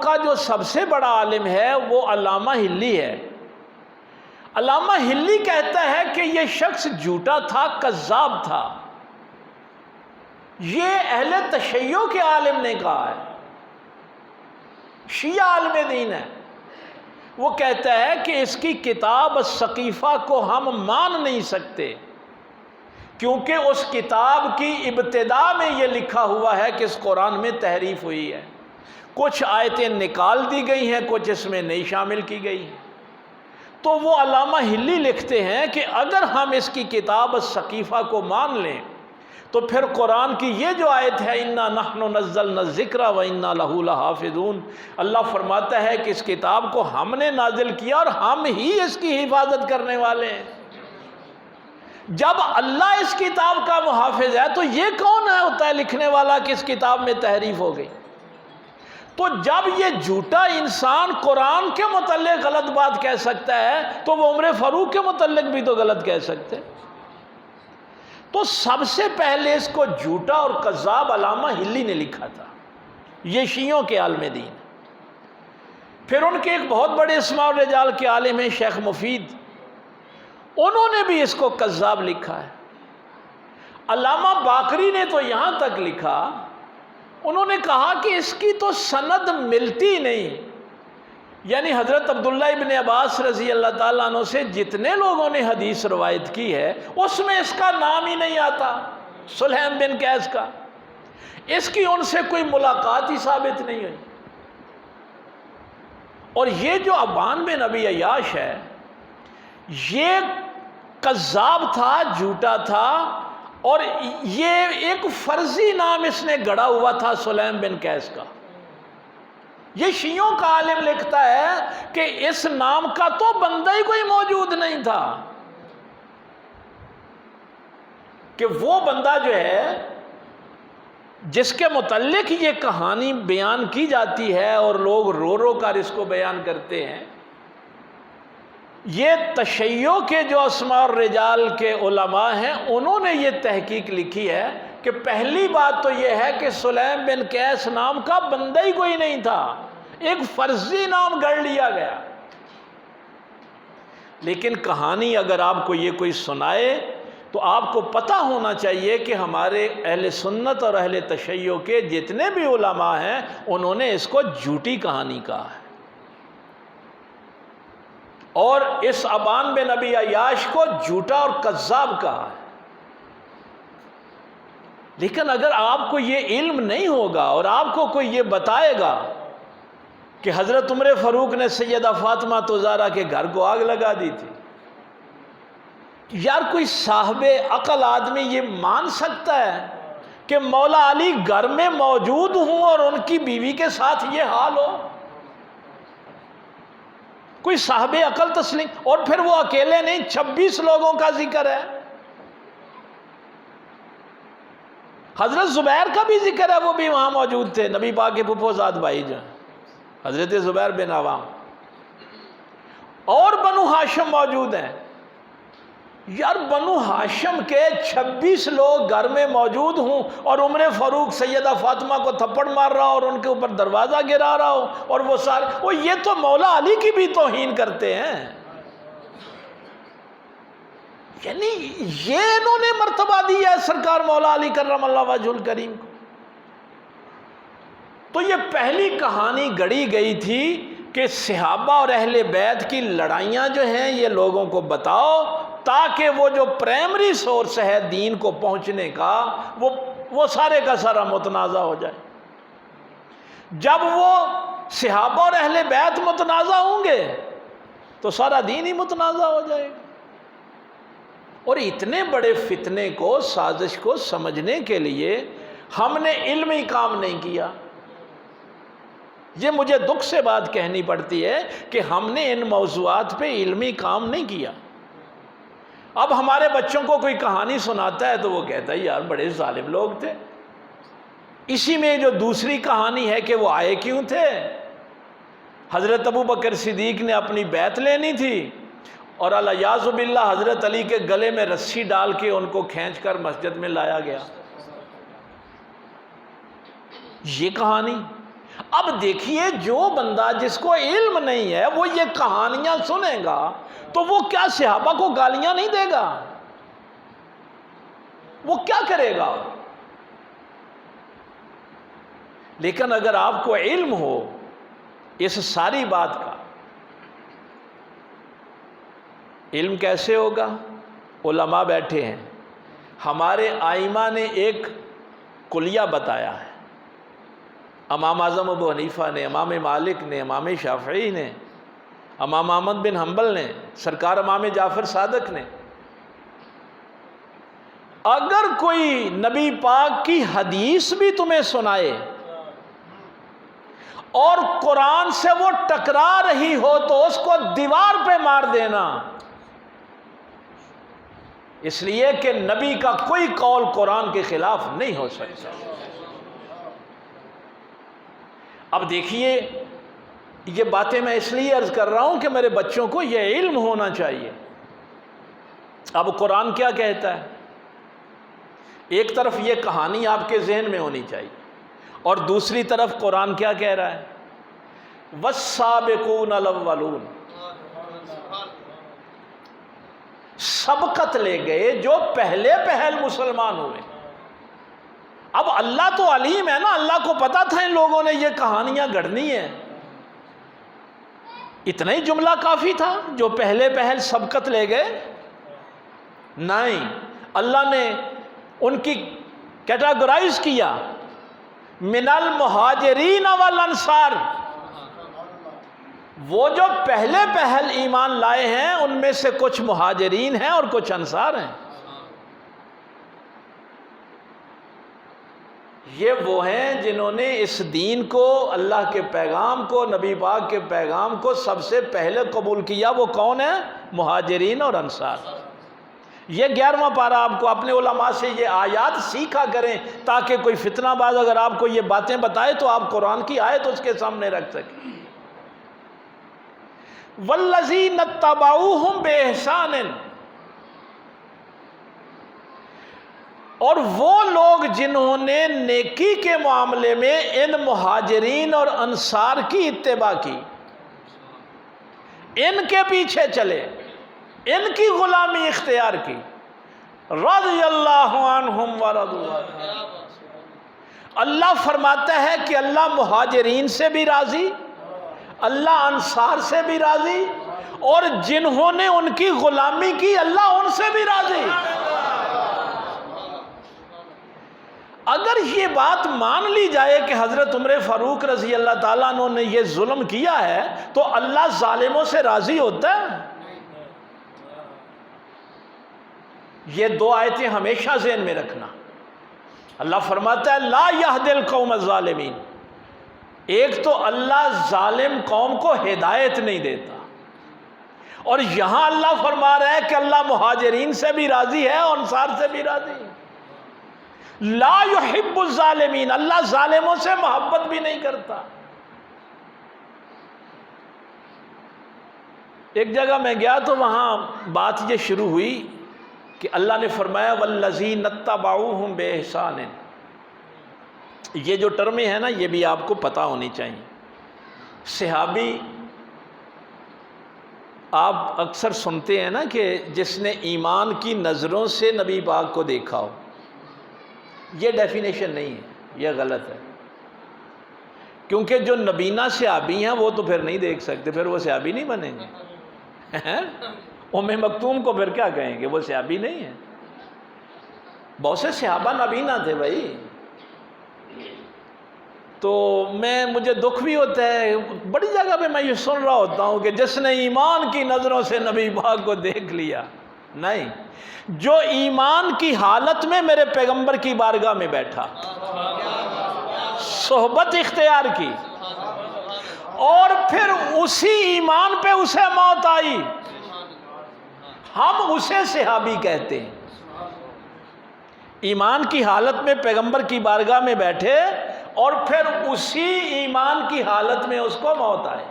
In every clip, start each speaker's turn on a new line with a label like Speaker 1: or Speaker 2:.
Speaker 1: کا جو سب سے بڑا عالم ہے وہ علامہ ہلی ہے۔ علامہ ہلی کہتا ہے کہ یہ شخص جھوٹا تھا، کذاب تھا۔ یہ اہل تشیع کے عالم نے کہا ہے، شیعہ عالم دین ہے۔ وہ کہتا ہے کہ اس کی کتاب السقیفہ کو ہم مان نہیں سکتے، کیونکہ اس کتاب کی ابتدا میں یہ لکھا ہوا ہے کہ اس قرآن میں تحریف ہوئی ہے، کچھ آیتیں نکال دی گئی ہیں، کچھ اس میں نہیں شامل کی گئی ہیں۔ تو وہ علامہ ہلی لکھتے ہیں کہ اگر ہم اس کی کتاب السقیفہ کو مان لیں تو پھر قرآن کی یہ جو آیت ہے اِنَّا نَحْنُ نَزَّلْنَا الذِّكْرَ وَإِنَّا لَهُ لَحَافِظُونَ، اللہ فرماتا ہے کہ اس کتاب کو ہم نے نازل کیا اور ہم ہی اس کی حفاظت کرنے والے ہیں۔ جب اللہ اس کتاب کا محافظ ہے تو یہ کون ہے ہوتا ہے لکھنے والا کہ اس کتاب میں تحریف ہو گئی؟ تو جب یہ جھوٹا انسان قرآن کے متعلق غلط بات کہہ سکتا ہے تو وہ عمر فاروق کے متعلق بھی تو غلط کہہ سکتے۔ تو سب سے پہلے اس کو جھوٹا اور کذاب علامہ ہلی نے لکھا تھا، یہ شیعوں کے عالم دین۔ پھر ان کے ایک بہت بڑے اسماء الرجال کے عالم ہیں شیخ مفید، انہوں نے بھی اس کو کذاب لکھا ہے۔ علامہ باقری نے تو یہاں تک لکھا، انہوں نے کہا کہ اس کی تو سند ملتی نہیں، یعنی حضرت عبداللہ ابن عباس رضی اللہ تعالیٰ عنہ سے جتنے لوگوں نے حدیث روایت کی ہے اس میں اس کا نام ہی نہیں آتا، سلیم بن قیس کا، اس کی ان سے کوئی ملاقات ہی ثابت نہیں ہوئی۔ اور یہ جو ابان بن ابی عیاش ہے یہ کذاب تھا، جھوٹا تھا، اور یہ ایک فرضی نام اس نے گڑا ہوا تھا سلیم بن قیس کا۔ یہ شیعوں کا عالم لکھتا ہے کہ اس نام کا تو بندہ ہی کوئی موجود نہیں تھا، کہ وہ بندہ جو ہے جس کے متعلق یہ کہانی بیان کی جاتی ہے اور لوگ رو رو کر اس کو بیان کرتے ہیں، یہ تشیع کے جو اسماء الرجال کے علماء ہیں انہوں نے یہ تحقیق لکھی ہے کہ پہلی بات تو یہ ہے کہ سلیم بن قیس نام کا بندہ ہی کوئی نہیں تھا، ایک فرضی نام گڑ لیا گیا۔ لیکن کہانی اگر آپ کو یہ کوئی سنائے تو آپ کو پتہ ہونا چاہیے کہ ہمارے اہل سنت اور اہل تشیع کے جتنے بھی علماء ہیں انہوں نے اس کو جھوٹی کہانی کہا ہے، اور اس ابان بن ابی عیاش کو جھوٹا اور کذاب کہا ہے۔ لیکن اگر آپ کو یہ علم نہیں ہوگا اور آپ کو کوئی یہ بتائے گا کہ حضرت عمر فاروق نے سیدہ فاطمہ زہرا کے گھر کو آگ لگا دی تھی، یار کوئی صاحب عقل آدمی یہ مان سکتا ہے کہ مولا علی گھر میں موجود ہوں اور ان کی بیوی کے ساتھ یہ حال ہو؟ کوئی صاحب عقل تسلیم؟ اور پھر وہ اکیلے نہیں، 26 لوگوں کا ذکر ہے، حضرت زبیر کا بھی ذکر ہے، وہ بھی وہاں موجود تھے، نبی پاک کے پھپھو زاد بھائی جو حضرت زبیر بن عوام، اور بنو ہاشم موجود ہیں۔ یار بنو ہاشم کے 26 لوگ گھر میں موجود ہوں اور عمر فاروق سیدہ فاطمہ کو تھپڑ مار رہا ہو اور ان کے اوپر دروازہ گرا رہا ہو، اور وہ سارے یہ تو مولا علی کی بھی توہین کرتے ہیں، یعنی یہ انہوں نے مرتبہ دیا ہے سرکار مولا علی کرم اللہ وجہ الکریم کو۔ تو یہ پہلی کہانی گڑی گئی تھی کہ صحابہ اور اہل بیت کی لڑائیاں جو ہیں یہ لوگوں کو بتاؤ، تاکہ وہ جو پرائمری سورس ہے دین کو پہنچنے کا وہ سارے کا سارا متنازع ہو جائے۔ جب وہ صحابہ اور اہل بیت متنازع ہوں گے تو سارا دین ہی متنازع ہو جائے گا۔ اور اتنے بڑے فتنے کو، سازش کو سمجھنے کے لیے ہم نے علمی کام نہیں کیا۔ یہ مجھے دکھ سے بات کہنی پڑتی ہے کہ ہم نے ان موضوعات پہ علمی کام نہیں کیا۔ اب ہمارے بچوں کو کوئی کہانی سناتا ہے تو وہ کہتا ہے یار بڑے ظالم لوگ تھے۔ اسی میں جو دوسری کہانی ہے کہ وہ آئے کیوں تھے؟ حضرت ابو بکر صدیق نے اپنی بیعت لینی تھی اور الیاذ باللہ حضرت علی کے گلے میں رسی ڈال کے ان کو کھینچ کر مسجد میں لایا گیا، یہ کہانی۔ اب دیکھیے جو بندہ جس کو علم نہیں ہے وہ یہ کہانیاں سنے گا تو وہ کیا صحابہ کو گالیاں نہیں دے گا؟ وہ کیا کرے گا؟ لیکن اگر آپ کو علم ہو اس ساری بات کا، علم کیسے ہوگا؟ علماء بیٹھے ہیں، ہمارے ائمہ نے ایک کلیہ بتایا ہے، امام اعظم ابو حنیفہ نے، امام مالک نے، امام شافعی نے، امام احمد بن حنبل نے، سرکار امام جعفر صادق نے، اگر کوئی نبی پاک کی حدیث بھی تمہیں سنائے اور قرآن سے وہ ٹکرا رہی ہو تو اس کو دیوار پہ مار دینا، اس لیے کہ نبی کا کوئی قول قرآن کے خلاف نہیں ہو سکتا۔ اب دیکھیے یہ باتیں میں اس لیے عرض کر رہا ہوں کہ میرے بچوں کو یہ علم ہونا چاہیے۔ اب قرآن کیا کہتا ہے؟ ایک طرف یہ کہانی آپ کے ذہن میں ہونی چاہیے، اور دوسری طرف قرآن کیا کہہ رہا ہے؟ وَالسَّابِقُونَ الْأَوَّلُونَ، سبقت لے گئے جو پہلے پہل مسلمان ہوئے۔ اب اللہ تو علیم ہے نا، اللہ کو پتا تھا ان لوگوں نے یہ کہانیاں گڑھنی ہیں، اتنا ہی جملہ کافی تھا جو پہلے پہل سبقت لے گئے؟ نہیں، اللہ نے ان کی کیٹاگرائز کیا، من المہاجرین والانصار، وہ جو پہلے پہل ایمان لائے ہیں ان میں سے کچھ مہاجرین ہیں اور کچھ انصار ہیں۔ یہ وہ ہیں جنہوں نے اس دین کو، اللہ کے پیغام کو، نبی پاک کے پیغام کو سب سے پہلے قبول کیا۔ وہ کون ہیں؟ مہاجرین اور انصار۔ یہ 11واں پارہ آپ کو اپنے علماء سے یہ آیات سیکھا کریں تاکہ کوئی فتنہ باز اگر آپ کو یہ باتیں بتائے تو آپ قرآن کی آیت اس کے سامنے رکھ سکیں۔ وَالَّذِينَ اتَّبَعُوهُمْ بِإِحْسَانٍ، اور وہ لوگ جنہوں نے نیکی کے معاملے میں ان مہاجرین اور انصار کی اتباع کی، ان کے پیچھے چلے، ان کی غلامی اختیار کی، رضی اللہ عنہم ورضوا عنہ، اللہ فرماتا ہے کہ اللہ مہاجرین سے بھی راضی، اللہ انصار سے بھی راضی، اور جنہوں نے ان کی غلامی کی اللہ ان سے بھی راضی۔ اگر یہ بات مان لی جائے کہ حضرت عمر فاروق رضی اللہ تعالیٰ عنہ نے یہ ظلم کیا ہے تو اللہ ظالموں سے راضی ہوتا ہے؟ یہ دو آیتیں ہمیشہ ذہن میں رکھنا۔ اللہ فرماتا ہے لا یہدی القوم الظالمین، ایک تو اللہ ظالم قوم کو ہدایت نہیں دیتا، اور یہاں اللہ فرما رہا ہے کہ اللہ مہاجرین سے بھی راضی ہے اور انصار سے بھی راضی ہے۔ لا یحب الظالمین، اللہ ظالموں سے محبت بھی نہیں کرتا۔ ایک جگہ میں گیا تو وہاں بات یہ شروع ہوئی کہ اللہ نے فرمایا والذین اتبعوہم بإحسان، یہ جو ٹرمیں ہیں نا یہ بھی آپ کو پتہ ہونی چاہیے۔ صحابی آپ اکثر سنتے ہیں نا کہ جس نے ایمان کی نظروں سے نبی پاک کو دیکھا ہو، یہ ڈیفینیشن نہیں ہے، یہ غلط ہے، کیونکہ جو نبینا صحابی ہیں وہ تو پھر نہیں دیکھ سکتے، پھر وہ صحابی نہیں بنیں گے۔ ام مکتوم کو پھر کیا کہیں گے؟ وہ صحابی نہیں ہے۔ بہت سے صحابہ نبینا تھے بھائی، تو مجھے دکھ بھی ہوتا ہے، بڑی جگہ پہ میں یہ سن رہا ہوتا ہوں کہ جس نے ایمان کی نظروں سے نبی پاک کو دیکھ لیا، نہیں، جو ایمان کی حالت میں میرے پیغمبر کی بارگاہ میں بیٹھا، صحبت اختیار کی، اور پھر اسی ایمان پہ اسے موت آئی، ہم اسے صحابی کہتے ہیں۔ ایمان کی حالت میں پیغمبر کی بارگاہ میں بیٹھے اور پھر اسی ایمان کی حالت میں اس کو موت آئے۔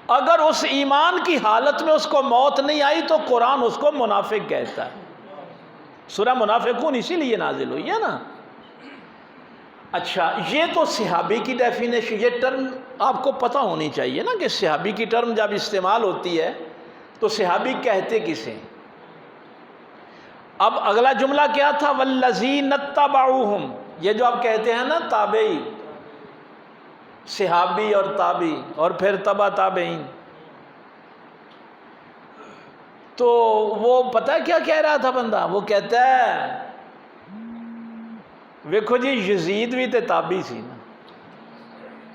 Speaker 1: اگر اس ایمان کی حالت میں اس کو موت نہیں آئی تو قرآن اس کو منافق کہتا ہے۔ سورہ منافقون اسی لیے نازل ہوئی ہے نا۔ اچھا، یہ تو صحابی کی ڈیفینیشن، یہ ٹرم آپ کو پتہ ہونی چاہیے نا کہ صحابی کی ٹرم جب استعمال ہوتی ہے تو صحابی کہتے کسے؟ اب اگلا جملہ کیا تھا؟ والذین اتبعوہم، یہ جو آپ کہتے ہیں نا تابعی، صحابی اور تابعی اور پھر تبع تابعین، تو وہ پتہ کیا کہہ رہا تھا بندہ؟ وہ کہتا ہے ویکھو جی یزید بھی تے تابعی سی نا،